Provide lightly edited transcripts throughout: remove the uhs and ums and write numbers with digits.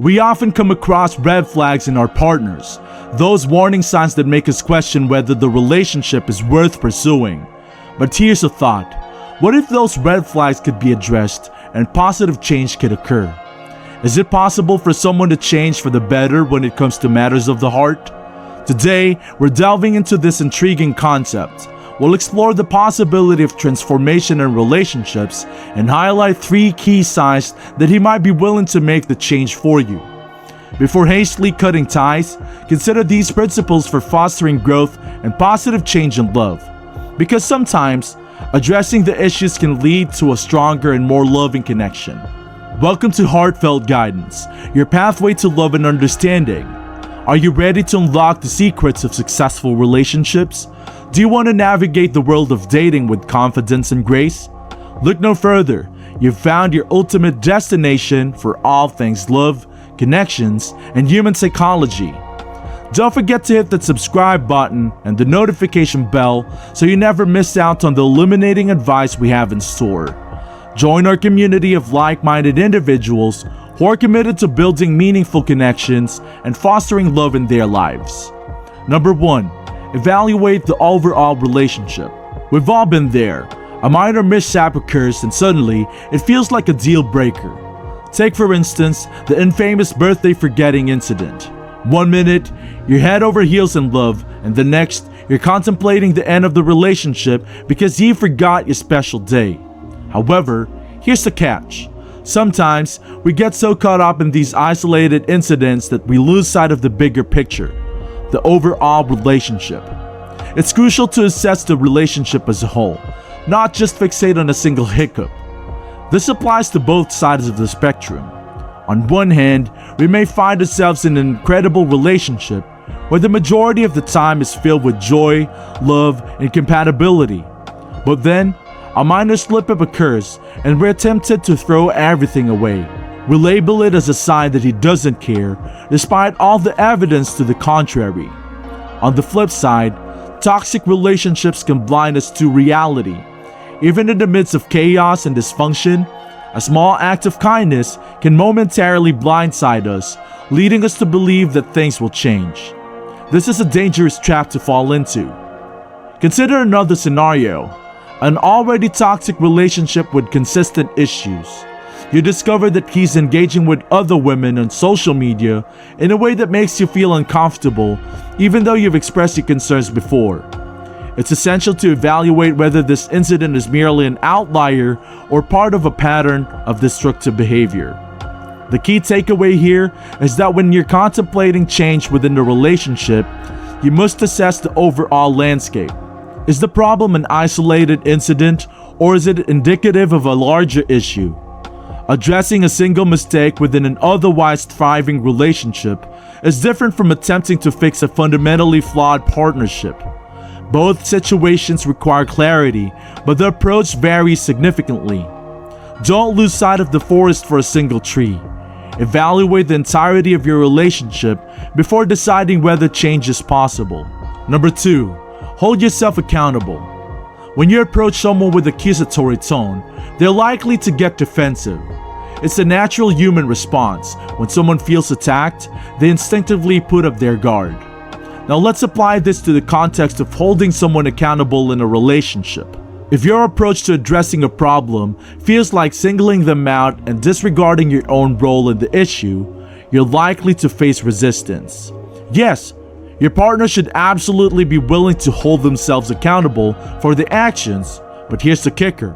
We often come across red flags in our partners, those warning signs that make us question whether the relationship is worth pursuing. But here's a thought. What if those red flags could be addressed and positive change could occur? Is it possible for someone to change for the better when it comes to matters of the heart? Today, we're delving into this intriguing concept. We'll explore the possibility of transformation in relationships and highlight 3 key signs that he might be willing to make the change for you. Before hastily cutting ties, consider these principles for fostering growth and positive change in love. Because sometimes, addressing the issues can lead to a stronger and more loving connection. Welcome to Heartfelt Guidance, your pathway to love and understanding. Are you ready to unlock the secrets of successful relationships? Do you want to navigate the world of dating with confidence and grace? Look no further. You've found your ultimate destination for all things love, connections, and human psychology. Don't forget to hit that subscribe button and the notification bell so you never miss out on the illuminating advice we have in store. Join our community of like-minded individuals who are committed to building meaningful connections and fostering love in their lives. Number 1. Evaluate the overall relationship. We've all been there. A minor mishap occurs and suddenly it feels like a deal breaker. Take for instance the infamous birthday forgetting incident. One minute, you're head over heels in love, and the next, you're contemplating the end of the relationship because he forgot your special day. However, here's the catch. Sometimes, we get so caught up in these isolated incidents that we lose sight of the bigger picture, the overall relationship. It's crucial to assess the relationship as a whole, not just fixate on a single hiccup. This applies to both sides of the spectrum. On one hand, we may find ourselves in an incredible relationship where the majority of the time is filled with joy, love, and compatibility. But then, a minor slip-up occurs and we're tempted to throw everything away. We label it as a sign that he doesn't care, despite all the evidence to the contrary. On the flip side, toxic relationships can blind us to reality. Even in the midst of chaos and dysfunction, a small act of kindness can momentarily blindside us, leading us to believe that things will change. This is a dangerous trap to fall into. Consider another scenario. An already toxic relationship with consistent issues. You discover that he's engaging with other women on social media in a way that makes you feel uncomfortable, even though you've expressed your concerns before. It's essential to evaluate whether this incident is merely an outlier or part of a pattern of destructive behavior. The key takeaway here is that when you're contemplating change within the relationship, you must assess the overall landscape. Is the problem an isolated incident, or is it indicative of a larger issue? Addressing a single mistake within an otherwise thriving relationship is different from attempting to fix a fundamentally flawed partnership. Both situations require clarity, but the approach varies significantly. Don't lose sight of the forest for a single tree. Evaluate the entirety of your relationship before deciding whether change is possible. Number 2. Hold yourself accountable. When you approach someone with accusatory tone, they're likely to get defensive. It's a natural human response. When someone feels attacked, they instinctively put up their guard. Now let's apply this to the context of holding someone accountable in a relationship. If your approach to addressing a problem feels like singling them out and disregarding your own role in the issue, you're likely to face resistance. Yes, your partner should absolutely be willing to hold themselves accountable for their actions, but here's the kicker.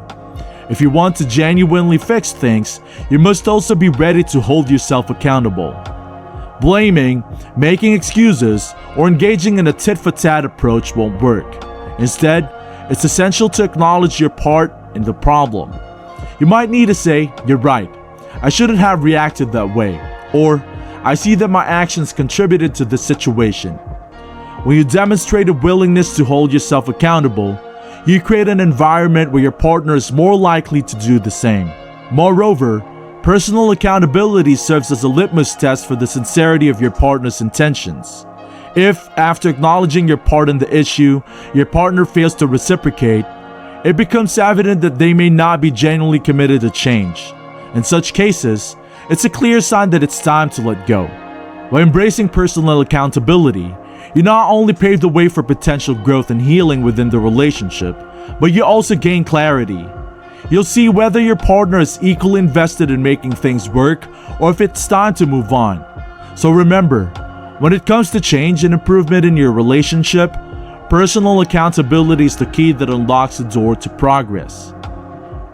If you want to genuinely fix things, you must also be ready to hold yourself accountable. Blaming, making excuses, or engaging in a tit-for-tat approach won't work. Instead, it's essential to acknowledge your part in the problem. You might need to say, "You're right. I shouldn't have reacted that way," or "I see that my actions contributed to this situation." When you demonstrate a willingness to hold yourself accountable, you create an environment where your partner is more likely to do the same. Moreover, personal accountability serves as a litmus test for the sincerity of your partner's intentions. If, after acknowledging your part in the issue, your partner fails to reciprocate, it becomes evident that they may not be genuinely committed to change. In such cases, it's a clear sign that it's time to let go. By embracing personal accountability, you not only pave the way for potential growth and healing within the relationship, but you also gain clarity. You'll see whether your partner is equally invested in making things work or if it's time to move on. So remember, when it comes to change and improvement in your relationship, personal accountability is the key that unlocks the door to progress.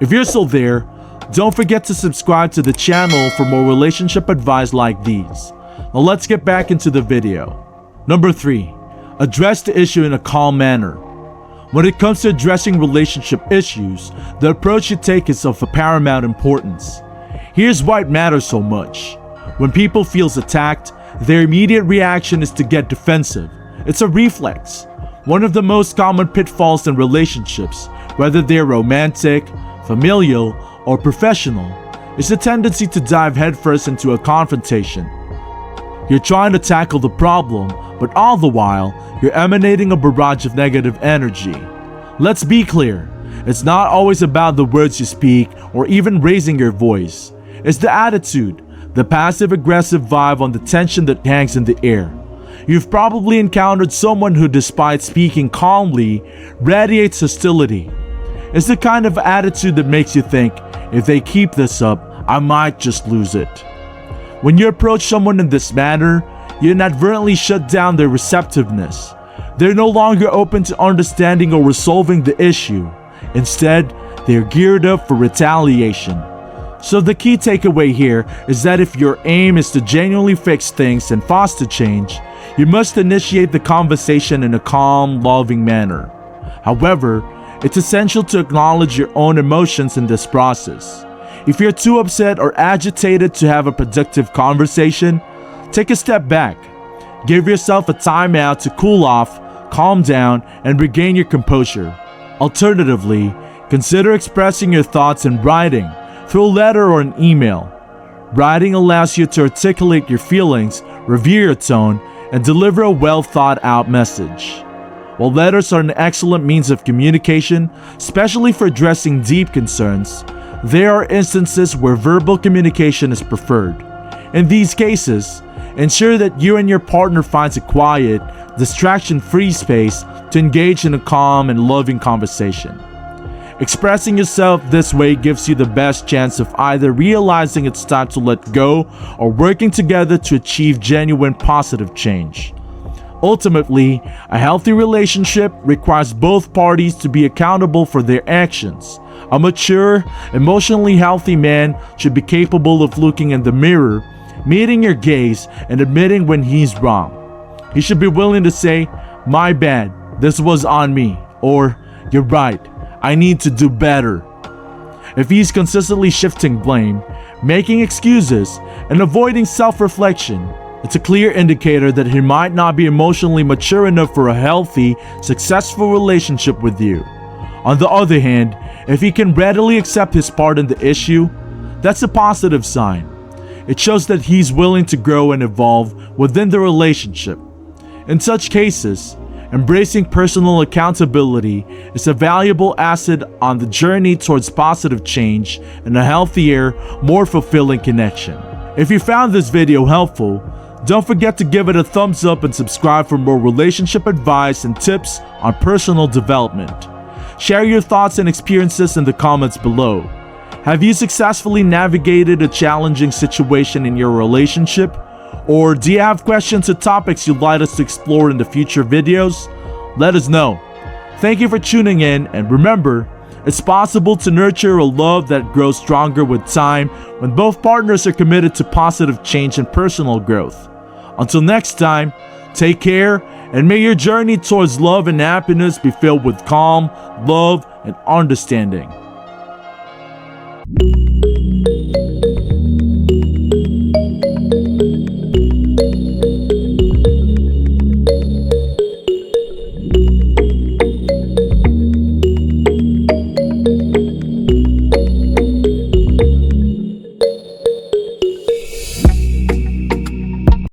If you're still there, don't forget to subscribe to the channel for more relationship advice like these. Now let's get back into the video. Number 3. Address the issue in a calm manner. When it comes to addressing relationship issues, the approach you take is of paramount importance. Here's why it matters so much. When people feel attacked, their immediate reaction is to get defensive. It's a reflex. One of the most common pitfalls in relationships, whether they're romantic, familial, or professional, is the tendency to dive headfirst into a confrontation. You're trying to tackle the problem, but all the while, you're emanating a barrage of negative energy. Let's be clear, it's not always about the words you speak or even raising your voice. It's the attitude, the passive-aggressive vibe on the tension that hangs in the air. You've probably encountered someone who, despite speaking calmly, radiates hostility. It's the kind of attitude that makes you think, if they keep this up, I might just lose it. When you approach someone in this manner, you inadvertently shut down their receptiveness. They're no longer open to understanding or resolving the issue. Instead, they're geared up for retaliation. So the key takeaway here is that if your aim is to genuinely fix things and foster change, you must initiate the conversation in a calm, loving manner. However, it's essential to acknowledge your own emotions in this process. If you're too upset or agitated to have a productive conversation, take a step back. Give yourself a timeout to cool off, calm down, and regain your composure. Alternatively, consider expressing your thoughts in writing, through a letter or an email. Writing allows you to articulate your feelings, review your tone, and deliver a well-thought-out message. While letters are an excellent means of communication, especially for addressing deep concerns, there are instances where verbal communication is preferred. In these cases, ensure that you and your partner finds a quiet, distraction-free space to engage in a calm and loving conversation. Expressing yourself this way gives you the best chance of either realizing it's time to let go or working together to achieve genuine positive change. Ultimately, a healthy relationship requires both parties to be accountable for their actions. A mature, emotionally healthy man should be capable of looking in the mirror, meeting your gaze, and admitting when he's wrong. He should be willing to say, "My bad, this was on me," or "You're right, I need to do better." If he's consistently shifting blame, making excuses, and avoiding self-reflection, it's a clear indicator that he might not be emotionally mature enough for a healthy, successful relationship with you. On the other hand, if he can readily accept his part in the issue, that's a positive sign. It shows that he's willing to grow and evolve within the relationship. In such cases, embracing personal accountability is a valuable asset on the journey towards positive change and a healthier, more fulfilling connection. If you found this video helpful, don't forget to give it a thumbs up and subscribe for more relationship advice and tips on personal development. Share your thoughts and experiences in the comments below. Have you successfully navigated a challenging situation in your relationship? Or do you have questions or topics you'd like us to explore in the future videos? Let us know. Thank you for tuning in, and remember, it's possible to nurture a love that grows stronger with time when both partners are committed to positive change and personal growth. Until next time, take care, and may your journey towards love and happiness be filled with calm, love, and understanding.